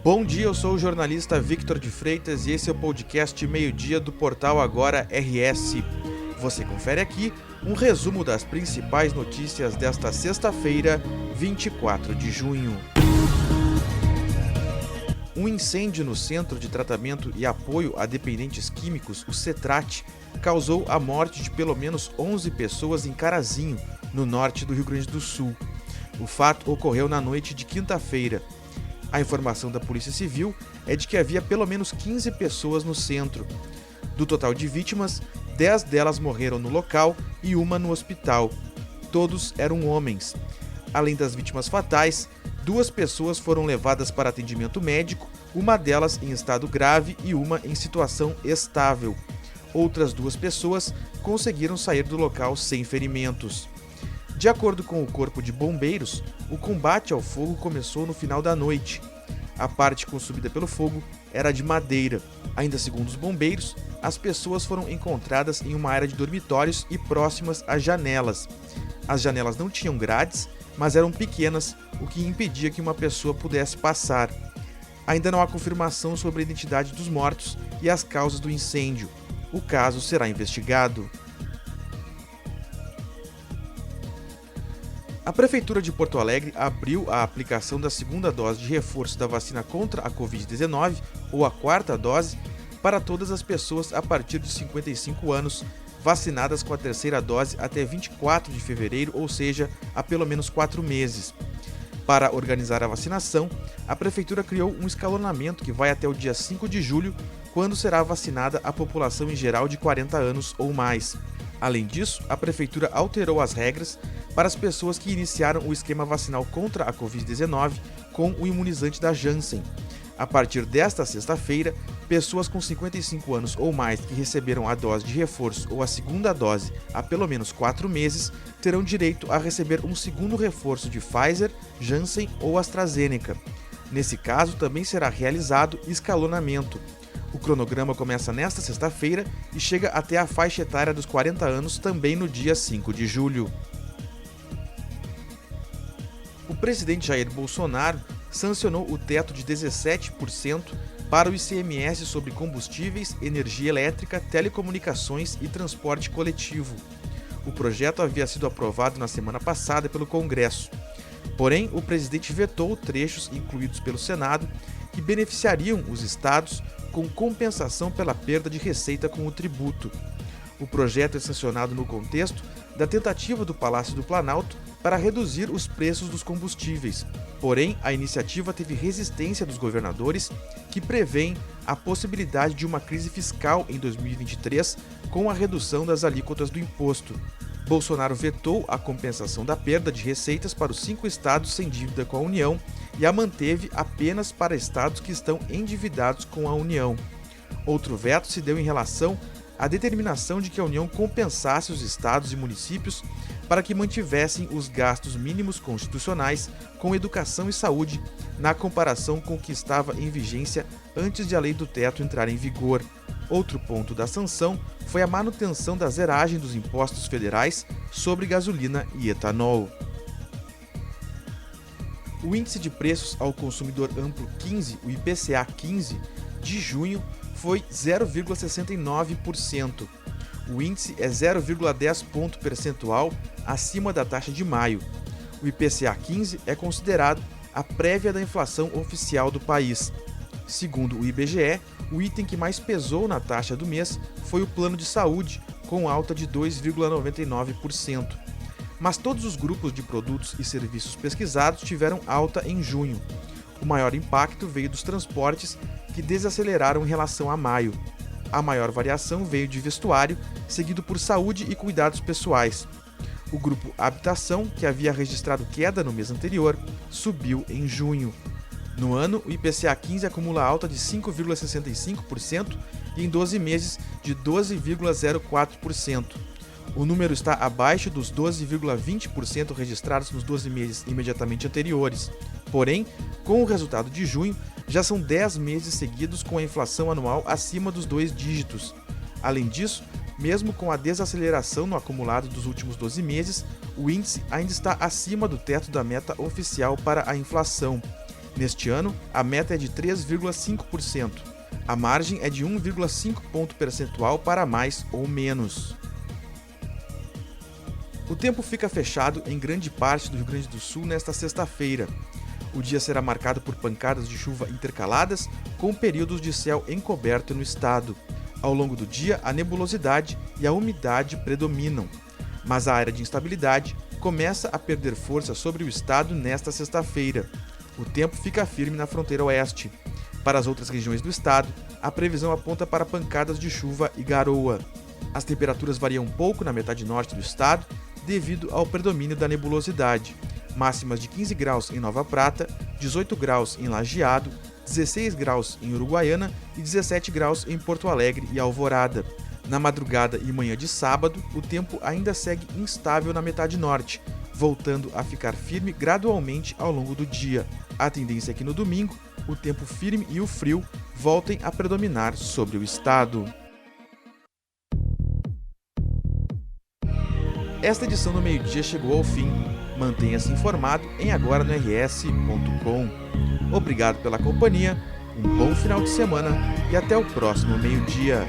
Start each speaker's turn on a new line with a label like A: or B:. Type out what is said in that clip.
A: Bom dia, eu sou o jornalista Victor de Freitas e esse é o podcast Meio-Dia do portal Agora RS. Você confere aqui um resumo das principais notícias desta sexta-feira, 24 de junho. Um incêndio no Centro de Tratamento e Apoio a Dependentes Químicos, o CETRAT, causou a morte de pelo menos 11 pessoas em Carazinho, no norte do Rio Grande do Sul. O fato ocorreu na noite de quinta-feira. A informação da Polícia Civil é de que havia pelo menos 15 pessoas no centro. Do total de vítimas, 10 delas morreram no local e uma no hospital. Todos eram homens. Além das vítimas fatais, 2 pessoas foram levadas para atendimento médico, uma delas em estado grave e uma em situação estável. Outras 2 pessoas conseguiram sair do local sem ferimentos. De acordo com o Corpo de Bombeiros, o combate ao fogo começou no final da noite. A parte consumida pelo fogo era de madeira. Ainda segundo os bombeiros, as pessoas foram encontradas em uma área de dormitórios e próximas às janelas. As janelas não tinham grades, mas eram pequenas, o que impedia que uma pessoa pudesse passar. Ainda não há confirmação sobre a identidade dos mortos e as causas do incêndio. O caso será investigado. A Prefeitura de Porto Alegre abriu a aplicação da segunda dose de reforço da vacina contra a Covid-19, ou a quarta dose, para todas as pessoas a partir de 55 anos, vacinadas com a terceira dose até 24 de fevereiro, ou seja, há pelo menos 4 meses. Para organizar a vacinação, a Prefeitura criou um escalonamento que vai até o dia 5 de julho, quando será vacinada a população em geral de 40 anos ou mais. Além disso, a Prefeitura alterou as regras para as pessoas que iniciaram o esquema vacinal contra a Covid-19 com o imunizante da Janssen. A partir desta sexta-feira, pessoas com 55 anos ou mais que receberam a dose de reforço ou a segunda dose há pelo menos 4 meses terão direito a receber um segundo reforço de Pfizer, Janssen ou AstraZeneca. Nesse caso, também será realizado escalonamento. O cronograma começa nesta sexta-feira e chega até a faixa etária dos 40 anos também no dia 5 de julho. O presidente Jair Bolsonaro sancionou o teto de 17% para o ICMS sobre combustíveis, energia elétrica, telecomunicações e transporte coletivo. O projeto havia sido aprovado na semana passada pelo Congresso. Porém, o presidente vetou trechos incluídos pelo Senado que beneficiariam os estados com compensação pela perda de receita com o tributo. O projeto é sancionado no contexto da tentativa do Palácio do Planalto para reduzir os preços dos combustíveis. Porém, a iniciativa teve resistência dos governadores, que prevêem a possibilidade de uma crise fiscal em 2023 com a redução das alíquotas do imposto. Bolsonaro vetou a compensação da perda de receitas para os 5 estados sem dívida com a União e a manteve apenas para estados que estão endividados com a União. Outro veto se deu em relação à determinação de que a União compensasse os estados e municípios para que mantivessem os gastos mínimos constitucionais com educação e saúde, na comparação com o que estava em vigência antes de a lei do teto entrar em vigor. Outro ponto da sanção foi a manutenção da zeragem dos impostos federais sobre gasolina e etanol. O Índice de Preços ao Consumidor Amplo 15, o IPCA 15, de junho foi 0,69%. O índice é 0,10 ponto percentual acima da taxa de maio. O IPCA 15 é considerado a prévia da inflação oficial do país. Segundo o IBGE, o item que mais pesou na taxa do mês foi o plano de saúde, com alta de 2,99%. Mas todos os grupos de produtos e serviços pesquisados tiveram alta em junho. O maior impacto veio dos transportes, que desaceleraram em relação a maio. A maior variação veio de vestuário, seguido por saúde e cuidados pessoais. O grupo habitação, que havia registrado queda no mês anterior, subiu em junho. No ano, o IPCA 15 acumula alta de 5,65% e em 12 meses de 12,04%. O número está abaixo dos 12,20% registrados nos 12 meses imediatamente anteriores. Porém, com o resultado de junho, já são 10 meses seguidos com a inflação anual acima dos 2 dígitos. Além disso, mesmo com a desaceleração no acumulado dos últimos 12 meses, o índice ainda está acima do teto da meta oficial para a inflação. Neste ano, a meta é de 3,5%. A margem é de 1,5 ponto percentual para mais ou menos. O tempo fica fechado em grande parte do Rio Grande do Sul nesta sexta-feira. O dia será marcado por pancadas de chuva intercaladas, com períodos de céu encoberto no estado. Ao longo do dia, a nebulosidade e a umidade predominam, mas a área de instabilidade começa a perder força sobre o estado nesta sexta-feira. O tempo fica firme na fronteira oeste. Para as outras regiões do estado, a previsão aponta para pancadas de chuva e garoa. As temperaturas variam um pouco na metade norte do estado, devido ao predomínio da nebulosidade. Máximas de 15 graus em Nova Prata, 18 graus em Lajeado, 16 graus em Uruguaiana e 17 graus em Porto Alegre e Alvorada. Na madrugada e manhã de sábado, o tempo ainda segue instável na metade norte, voltando a ficar firme gradualmente ao longo do dia. A tendência é que no domingo, o tempo firme e o frio voltem a predominar sobre o estado. Esta edição do meio-dia chegou ao fim. Mantenha-se informado em agora-no-rs.com. Obrigado pela companhia, um bom final de semana e até o próximo meio-dia.